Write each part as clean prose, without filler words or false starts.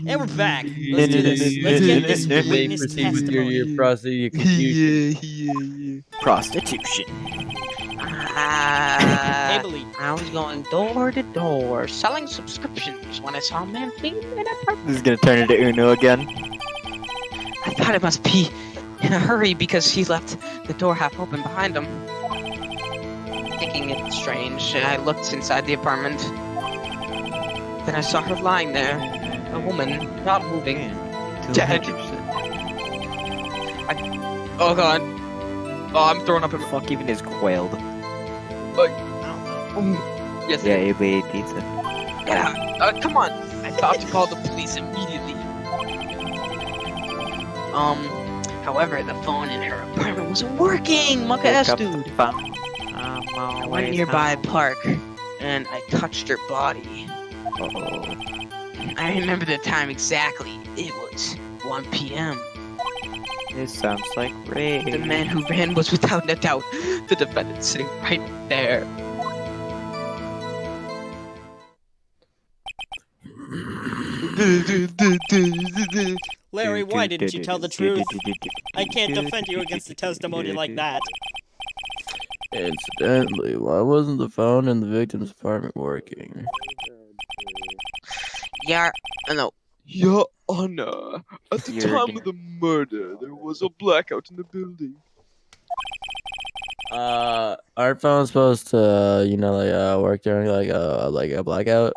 And we're back. Let's do this. Let's get this You may witness proceed with your testimony. prosody confusion. Prostitution. Ably. I was going door to door selling subscriptions when I saw a man fleeing in a park. This is gonna turn into Uno again. I thought it must be in a hurry because he left the door half open behind him. Thinking it strange, I looked inside the apartment. Then I saw her lying there, a woman, not moving, dead. Oh god. Oh, I'm throwing up in my... Fuck, even his quailed. Yes, Yeah, he ate pizza. Get out. Come on. I thought to call the police immediately. However, the phone in her apartment wasn't working. Mucka ass dude. I went nearby a park and I touched her body. I remember the time exactly. It was 1 p.m. This sounds like rape. The man who ran was without a doubt the defendant sitting right there. Larry, why didn't you tell the truth? I can't defend you against a testimony like that. Incidentally, why wasn't the phone in the victim's apartment working? Yeah, no. Your Honor, at the time of the murder, there was a blackout in the building. Aren't phones supposed to, work during like a blackout?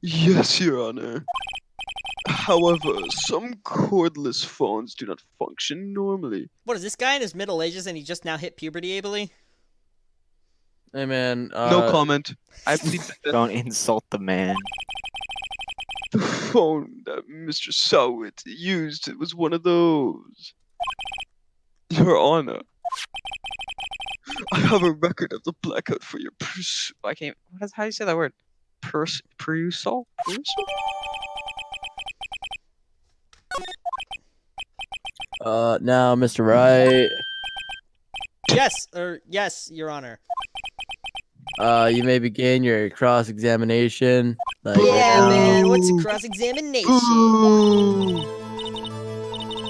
Yes, Your Honor. However, some cordless phones do not function normally. What is this guy in his middle ages and he just now hit puberty, Ably? Hey man, No comment. I believe that Don't insult the man. the phone that Mr. Sowit used was one of those. Your Honor, I have a record of the blackout for your I can't. How do you say that word? Perusal? Now, Mr. Wright, Yes, Your Honor. you may begin your cross-examination. Yeah, man, what's a cross-examination?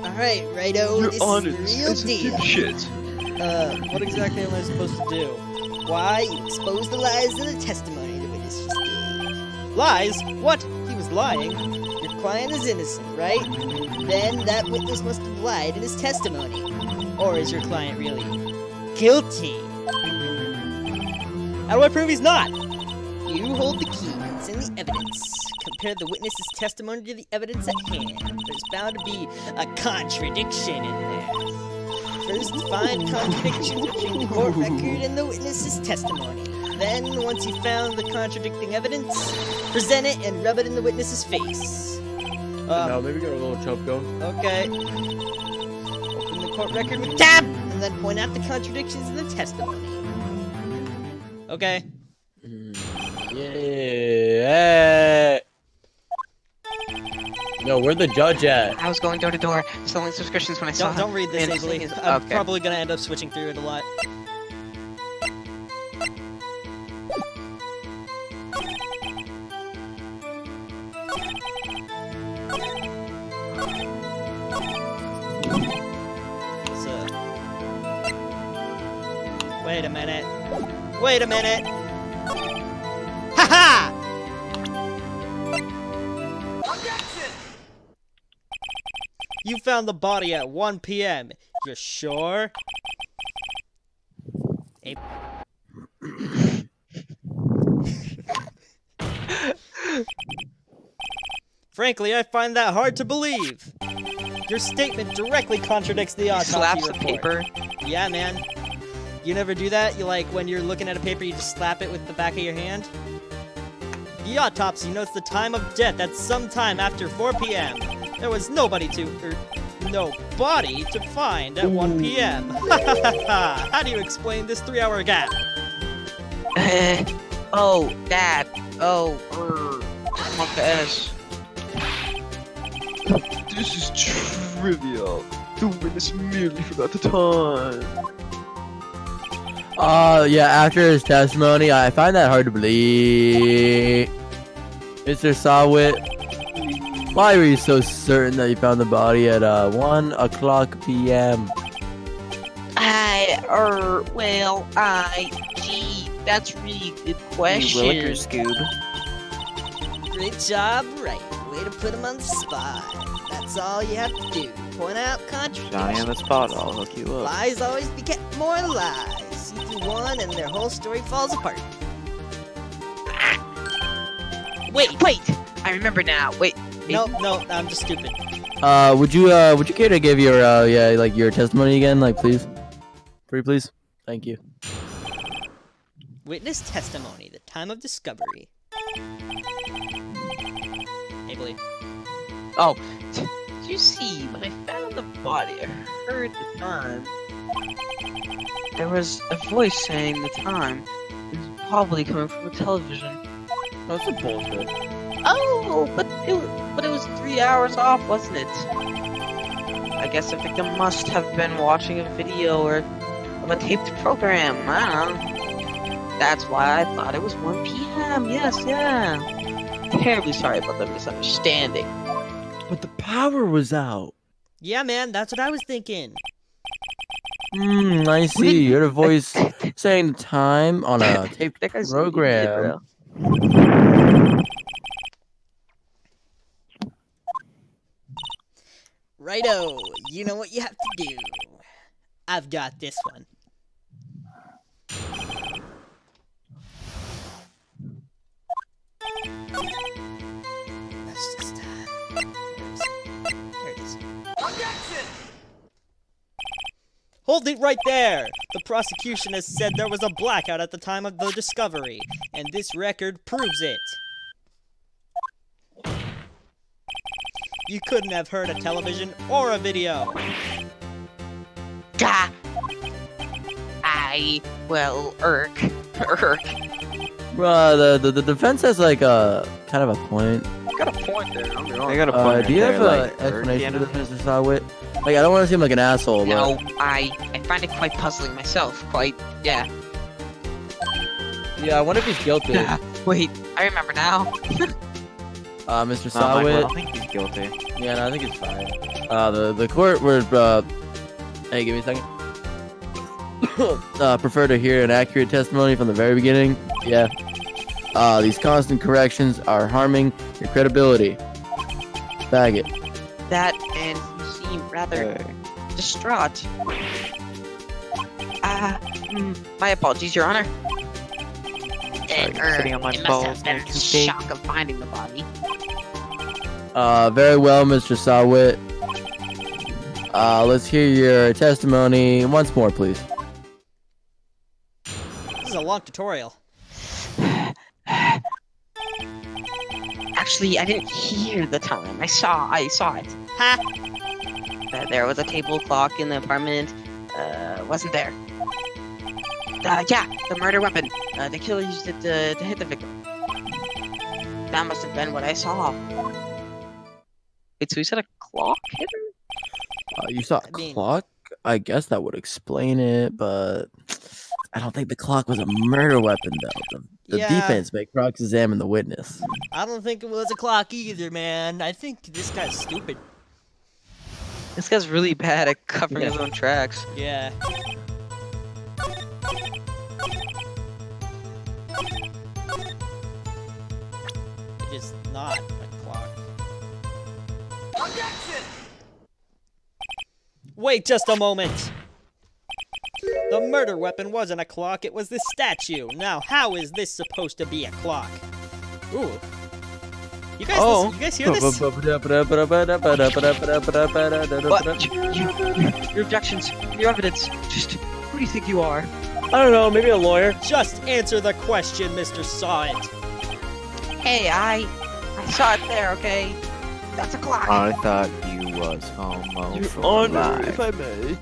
Alright, righto, Your this Honor, is this the real is a deal. dipshit. What exactly am I supposed to do? Why, you expose the lies in the testimony the witness just gave. Lies? What? He was lying. Your client is innocent, right? Then that witness must have lied in his testimony. Or is your client really guilty? How do I prove he's not? You hold the keys and the evidence. Compare the witness's testimony to the evidence at hand. There's bound to be a contradiction in there. First, find contradictions between the court record and the witness's testimony. Then, once you've found the contradicting evidence, present it and rub it in the witness's face. Now, maybe get a little choke going. Okay. Open the court record with tab, and then point out the contradictions in the testimony. Okay. Yeah. No, where's the judge at? I was going door to door selling subscriptions when I saw Don't read this, and the Ably. thing is- I'm okay. probably gonna end up switching through it a lot. So, wait a minute. Wait a minute. Ha-ha! Objection! You found the body at 1 p.m. You sure? Frankly, I find that hard to believe. Your statement directly contradicts the autopsy Slaps the report. paper. Yeah, man. You never do that? You like, when you're looking at a paper, you just slap it with the back of your hand? The autopsy notes the time of death at some time after 4 p.m. There was no body to find at 1 p.m. How do you explain this 3-hour gap? Oh, Dad. Oh, Monka S. This is trivial. The witness merely forgot the time. Yeah, after his testimony, I find that hard to believe. Mr. Sawit, Why were you so certain that you found the body at 1 o'clock p.m.? Gee, that's a really good You question. Williker Scoob. Great job, right. Way to put him on the spot. That's all you have to do. Point out Johnny on contradictions. the spot, I'll hook you up. Lies always beget more lies. See through one and their whole story falls apart. Wait! I remember now. Wait. No, I'm just stupid. Would you care to give your your testimony again, like please? Pretty please. Thank you. Witness testimony, the time of discovery. Hey, Blade. Oh, did you see when I found the body? I heard the time. There was a voice saying the time. It was probably coming from a television. That's some bullshit. Oh, but it was 3 hours off, wasn't it? I guess the victim must have been watching a video or of a taped program. I don't know. That's why I thought it was 1 p.m. Yes, yeah. Terribly sorry about the misunderstanding. But the power was out. Yeah, man, that's what I was thinking. I see. You heard a voice saying the time on a taped That guy's an idiot, program. bro. Righto, you know what you have to do. I've got this one. That's just, there it is. Objection! Hold it right there! The prosecution has said there was a blackout at the time of the discovery, and this record proves it. You couldn't have heard a television or a video. Gah! Irk. The defense has like a kind of a point. Got a point there. Don't be wrong. They got a point Do you right have there, an like, explanation for Urk, this, Mr. Sawit? Like, I don't want to seem like an asshole, but No, I find it quite puzzling myself. Yeah. yeah, I wonder if he's guilty. Wait, I remember now. Mr. No, Michael, I Sawit. don't think he's guilty. Yeah, no, I think it's fine. The court would hey, give me a second. Prefer to hear an accurate testimony from the very beginning. Yeah. These constant corrections are harming your credibility. Faggot. That and you seem rather Hey. distraught. My apologies, Your Honor. you're sitting on my it must balls have been there, the Tuesday. shock of finding the body. Very well, Mr. Sawit. Let's hear your testimony once more, please. This is a long tutorial. Actually, I didn't hear the time. I saw it. Ha! There was a table clock in the apartment. Wasn't there? Yeah, the murder weapon. The killer used it to hit the victim. That must have been what I saw. Wait, so he said a clock hit her? You saw a I mean- clock? I guess that would explain it, but I don't think the clock was a murder weapon, though. The Yeah. defense may cross-examine the witness. I don't think it was a clock either, man. I think this guy's stupid. This guy's really bad at covering Yeah. his own tracks. Yeah. It is not a clock. Objection! Wait just a moment! The murder weapon wasn't a clock, it was this statue. Now, how is this supposed to be a clock? Ooh. You guys, Oh. you guys hear this? What? Your objections, your evidence. Just who do you think you are? I don't know, maybe a lawyer. Just answer the question, Mr. Saw It. Hey, I saw it there. Okay, that's a clock. I thought you was homo Your for Honor, life. if I may.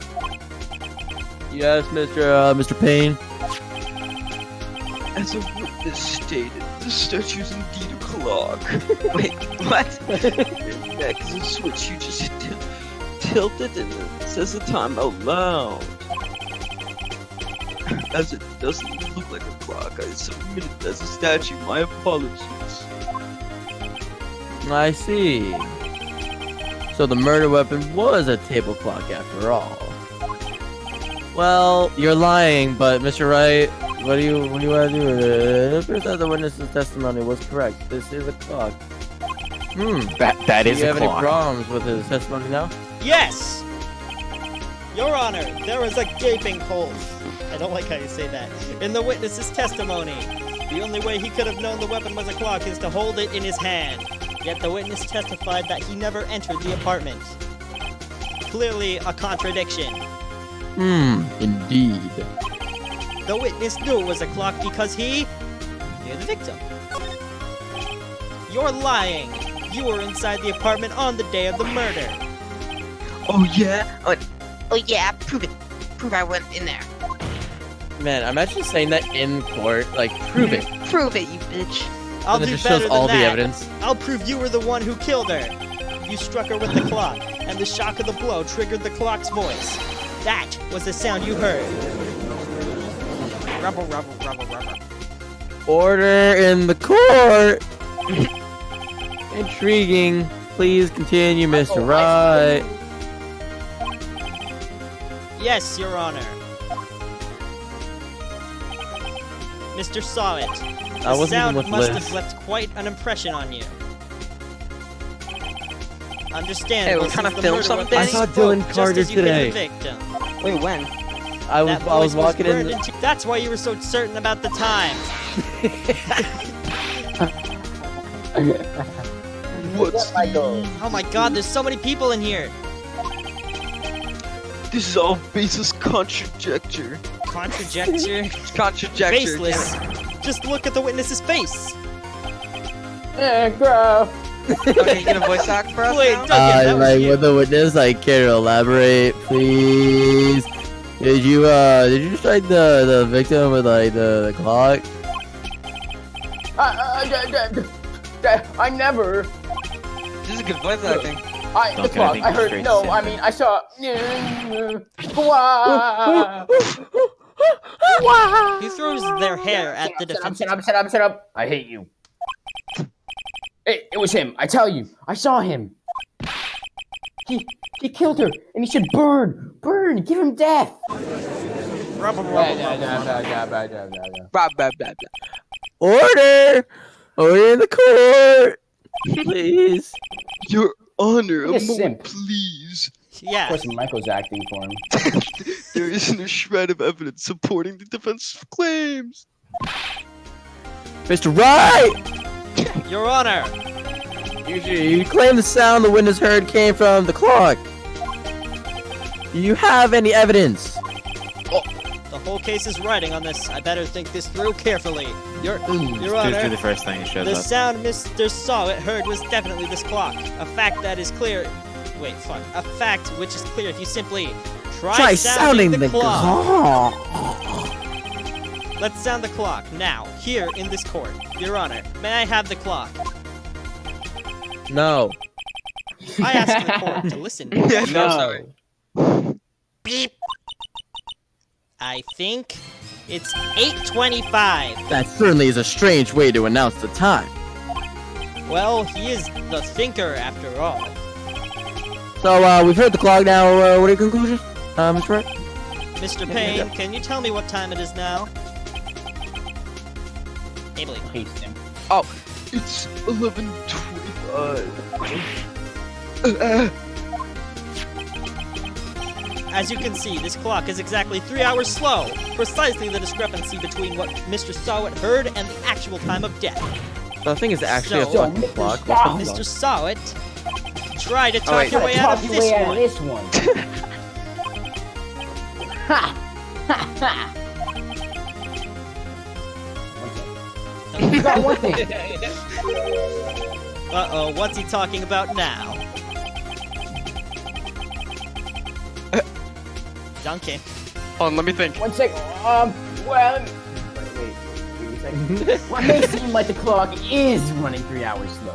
Yes, Mr. Payne. As a witness stated, the statue's indeed a clock. Wait, what? Your neck is a switch. You just tilt it and it says the time out loud. As it doesn't look like a clock, I submit it as a statue. My apologies. I see. So the murder weapon was a table clock after all. Well, you're lying, but Mr. Wright, what do you want to do? It appears that the witness's testimony was correct. This is a clock. That Do is you a have any clock. problems with his testimony now? Yes! Your Honor, there was a gaping hole. I don't like how you say that. In the witness's testimony. The only way he could have known the weapon was a clock is to hold it in his hand. Yet the witness testified that he never entered the apartment. Clearly a contradiction. Indeed. The witness knew it was a clock because he knew the victim. You're lying. You were inside the apartment on the day of the murder. Oh yeah? Oh yeah, prove it. Prove I went in there. Man, imagine saying that in court. Like, prove it. Prove it, you bitch. I'll And it do just better shows than all that. the evidence. I'll prove you were the one who killed her. You struck her with the clock, and the shock of the blow triggered the clock's voice. That was the sound you heard. Rubble, rubble, rubble, rubble. Order in the court. Intriguing. Please continue, Mr. Wright. Yes, Your Honor. Mr. Saw It. I The wasn't even sound with must Liz. have left quite an impression on you. Understand? Hey, we're trying to film something, I saw Dylan Carter just as you hit today. the victim. Wait, when? I That was voice walking in. burned into- That's why you were so certain about the time. What's Oh my God! There's so many people in here. This is all baseless conjecture. Conjecture. Conjecture. Faceless. Just look at the witness's face. Okay, you gonna voice act for us Wait, now? Duncan, that was Like you. with the witness, like, care to elaborate, please? Did you strike the victim with like the clock? I never. This is good voice acting. The Duncan, I clock. think I you're heard. straight No, to I say mean, I saw. Wah. He throws their hair at the defense. Shut up. I hate you. It was him. I tell you. I saw him. He killed her, and he should burn. Give him death. Blah, blah, blah, blah. Order in the court, please. Your Honor, a Yes, moment, simp. please. Yeah. Of course, Michael's acting for him. There isn't a shred of evidence supporting the defense's claims. Mr. Wright, Your Honor. you claim the sound the witness heard came from the clock. Do you have any evidence? The whole case is riding on this. I better think this through carefully. Your Just do the Honor. first thing he shows The up. sound Mr. Saw It heard was definitely this clock. A fact that is clear. Wait, fuck. A fact which is clear if you simply try sounding the clock. Let's sound the clock now, here in this court. Your Honor, may I have the clock? No. I ask the court to listen. Yeah, no, sorry. Beep. I think it's 8:25. That certainly is a strange way to announce the time. Well, he is the thinker after all. So, we've heard the clock now. What are your conclusions, Mr. Wright? Mr. Payne, can you tell me what time it is now? Ably. Hates him. It's 11:25. As you can see, this clock is exactly 3 hours slow. Precisely the discrepancy between what Mr. Sawit heard and the actual time of death. The thing is actually a So, fucking clock. Mr. Sawit, try to talk your way out of this one. This one. Ha! You got one thing. Uh-oh, what's he talking about now? Duncan. Hold on, let me think. One sec. Well. Wait a second. What may seem like the clock is running 3 hours slow.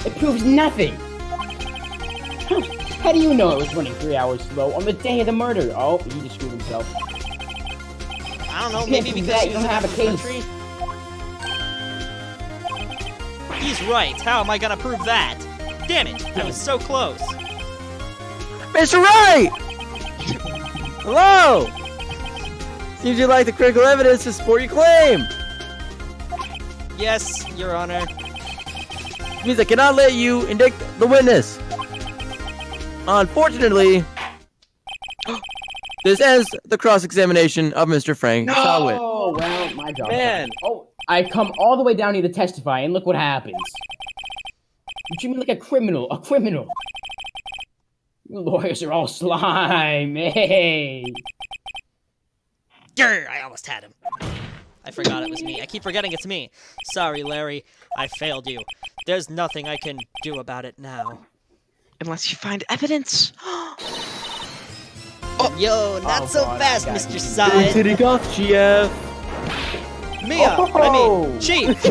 It proves nothing. How do you know it was running 3 hours slow on the day of the murder? Oh, he just screwed himself. I don't know, You maybe can't do because that, he you was don't in have a another case. country? He's right. How am I gonna prove that? Damn it! I was so close. Mr. Wright! Hello! Seems you like the critical evidence to support your claim. Yes, Your Honor. Means I cannot let you indict the witness. Unfortunately, this ends the cross-examination of Mr. Frank Sawit. Oh, well, my job. Man. Oh, I come all the way down here to testify, and look what happens. You treat me like a criminal, You lawyers are all slime, hey. Grr, I almost had him. I forgot it was me. I keep forgetting it's me. Sorry, Larry. I failed you. There's nothing I can do about it now. Unless you find evidence. Yo, not so God, fast, I got Mr. you. Side. To the golf, GF. Mia! I Oh. mean, Chief!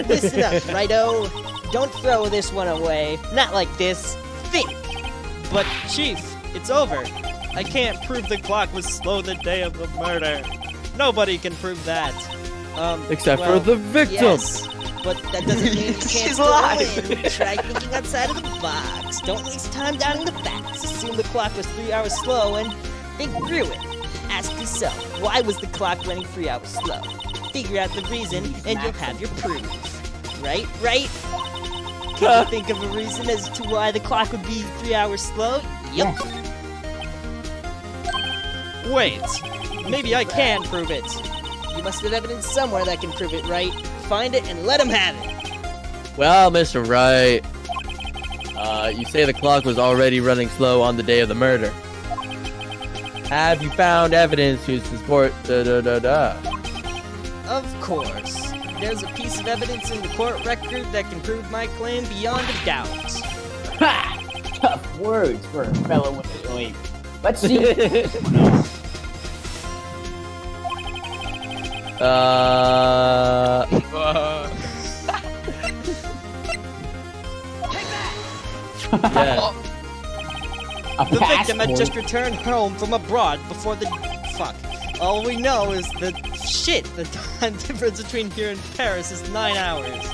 Listen up, righto. Don't throw this one away. Not like this. Think! But, Chief, it's over. I can't prove the clock was slow the day of the murder. Nobody can prove that. Except well, for the victim. Yes, but that doesn't mean you can't She's still alive. win. Try thinking outside of the box. Don't waste time doubting the facts. Assume the clock was 3 hours slow and think through it. Ask yourself, why was the clock running 3 hours slow? Figure out the reason and you'll have your proof. Right? Can you think of a reason as to why the clock would be 3 hours slow? Yep. Wait, maybe I can prove it. You must have evidence somewhere that can prove it, right? Find it and let him have it. Well, Mr. Wright, you say the clock was already running slow on the day of the murder. Have you found evidence to support Of course. There's a piece of evidence in the court record that can prove my claim beyond a doubt. Ha! Tough words for a fellow with a wait. Let's see. Yeah. A The victim had passport. just returned home from abroad before the... Fuck. All we know is that... Shit! The time difference between here and Paris is 9 hours.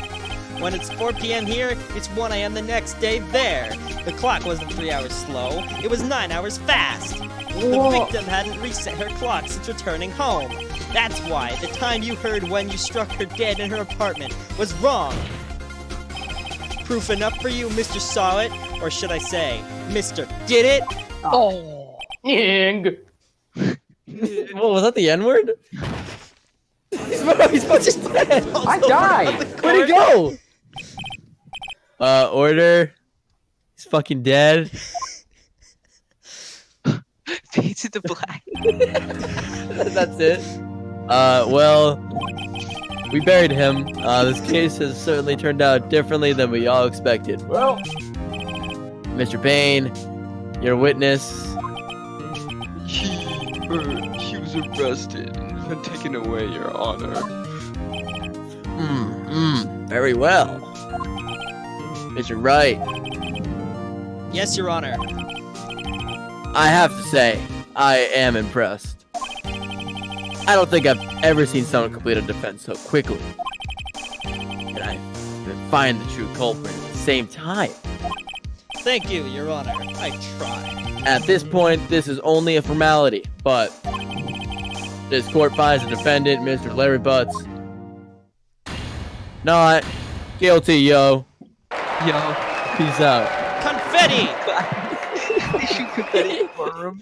When it's 4 p.m. here, it's 1 a.m. the next day there. The clock wasn't 3 hours slow. It was 9 hours fast. The Whoa. victim hadn't reset her clock since returning home. That's why the time you heard when you struck her dead in her apartment was wrong. Proof enough for you, Mr. Saw It? Or should I say, Mr. Did It? Oh. Ing. What was that? The N-word? He's fucking dead. I died. Where'd he go? Order. He's fucking dead. Fades into black. That's it. Well, we buried him. This case has certainly turned out differently than we all expected. Well, Mr. Payne, your witness. He was arrested and taken away, Your Honor. Very well. Mr. Wright, Yes, Your Honor. I have to say, I am impressed. I don't think I've ever seen someone complete a defense so quickly. And I find the true culprit at the same time. Thank you, Your Honor. I tried. At this point, this is only a formality, but this court finds the defendant, Mr. Larry Butts, not guilty, yo. Yo. Peace out. Confetti! They shoot confetti for him.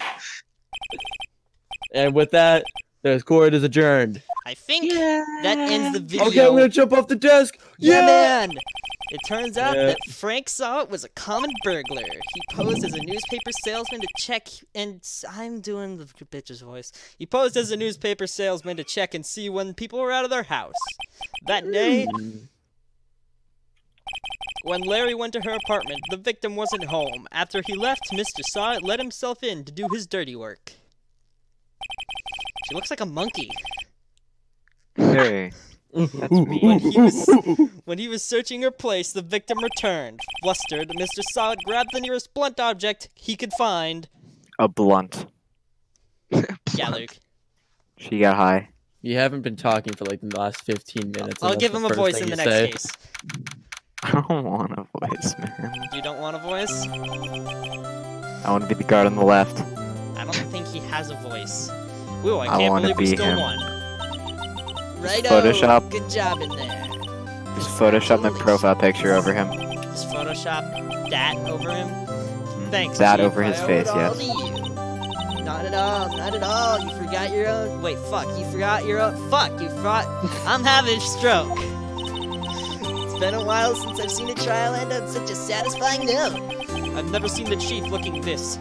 And with that, the court is adjourned. I think that ends the video. Okay, I'm gonna jump off the desk. Yeah, man! It turns out Yeah. that Frank Saw It was a common burglar. He posed as a newspaper salesman to check and... I'm doing the bitch's voice. He posed as a newspaper salesman to check and see when people were out of their house. That day, when Larry went to her apartment, the victim wasn't home. After he left, Mr. Saw It let himself in to do his dirty work. She looks like a monkey. Hey, that's me. When he was searching her place, the victim returned. Flustered, Mr. Saw It grabbed the nearest blunt object he could find. A blunt. Yeah, Luke. She got high. You haven't been talking for like the last 15 minutes. and I'll that's give the him a first voice thing in the you next say. case. I don't want a voice, man. You don't want a voice? I want to be the guard on the left. I don't think he has a voice. Whoa, I I can't wanna believe we be still him. won. Righto, Photoshop. good job in there. Just Photoshop my Holy profile shit. picture over him. Just Photoshop that over him? Thanks, That Chief. over his I owe face, it all yes. to you. Not at all, not at all. You forgot your own. Wait, fuck. You forgot your own. Fuck, you forgot. I'm having a stroke. It's been a while since I've seen a trial end on such a satisfying note. I've never seen the Chief looking this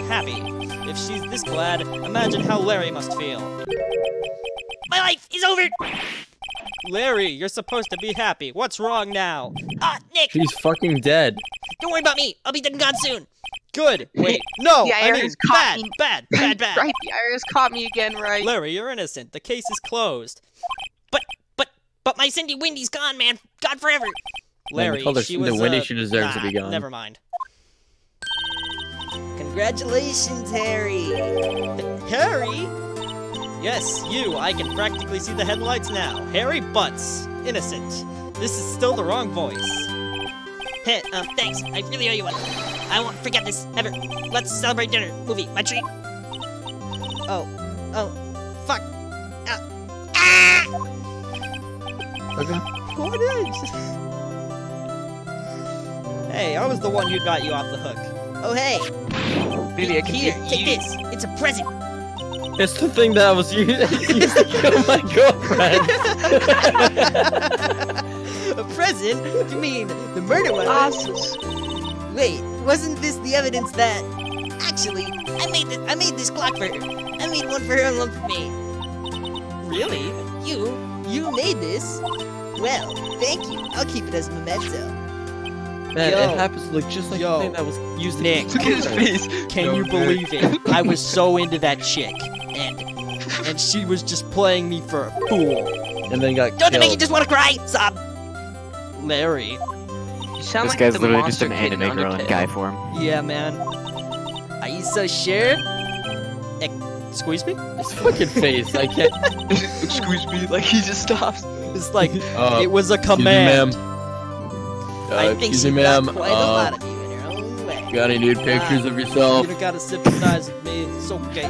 happy. If she's this glad, imagine how Larry must feel. My life is over! Larry, you're supposed to be happy. What's wrong now? Ah, Nick! She's fucking dead. Don't worry about me. I'll be dead and gone soon. Good. Wait. No. The I mean, IRS caught bad, me. bad. Right, the IRS caught me again, right? Larry, you're innocent. The case is closed. But my Cindy Windy's gone, man. Gone forever. Larry, they called her she Cindy was Windy, she deserves to be gone. Never mind. Congratulations, Harry. Harry? Yes, you. I can practically see the headlights now. Harry Butts. Innocent. This is still the wrong voice. Hey, thanks. I really owe you one. I won't forget this ever. Let's celebrate dinner. Movie. My treat. Oh. Fuck. Ah! Okay. What is? Hey, I was the one who got you off the hook. Oh, hey. Really, I can Here, get take you. this. It's a present. It's the thing that I was using to kill my girlfriend. A present? You mean the murder one? Wait, wasn't this the evidence that... Actually, I made this clock for her. I made one for her and one for me. Really? You made this? Well, thank you. I'll keep it as a memento. Man, Yo. it happens to look just like Yo. the thing that was used to Nick. kill Look at his face. Can No, you Nick. believe it? I was so into that chick, and she was just playing me for a fool. and then got Don't they make you killed. just want to cry? Sob. Larry. You sound This like guy's the literally just monster an kid in anime girl in Undertale. guy form. Yeah, man. Are you so sure? Excuse me? His fucking face. I can't. Excuse me, like he just stops. It's like it was a Excuse me, command. ma'am. I think Excuse she me, got ma'am. quite a lot of you in her own way. Got any nude pictures of yourself? You don't gotta sympathize with me. It's okay.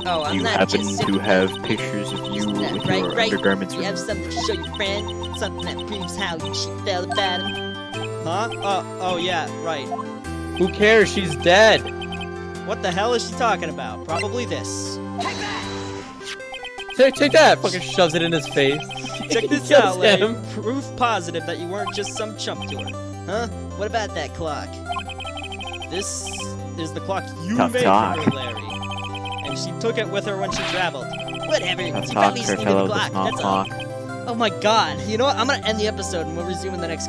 Oh, I'm You not happen just to have pictures of you Isn't that with right, your right? undergarments You have something to show your friend? Something that proves how she felt about him? Huh? Oh yeah, right. Who cares? She's dead. What the hell is she talking about? Probably this. Take that. Fucking shoves it in his face. Check this Kills out, Larry. him. Proof positive that you weren't just some chump to her. Huh? What about that clock? This is the clock you Tough made talk. for her, Larry. And she took it with her when she traveled. Whatever. Tough She talk probably for just a needed fellow the with a clock. small That's all. clock. Oh my god. You know what? I'm gonna end the episode and we'll resume in the next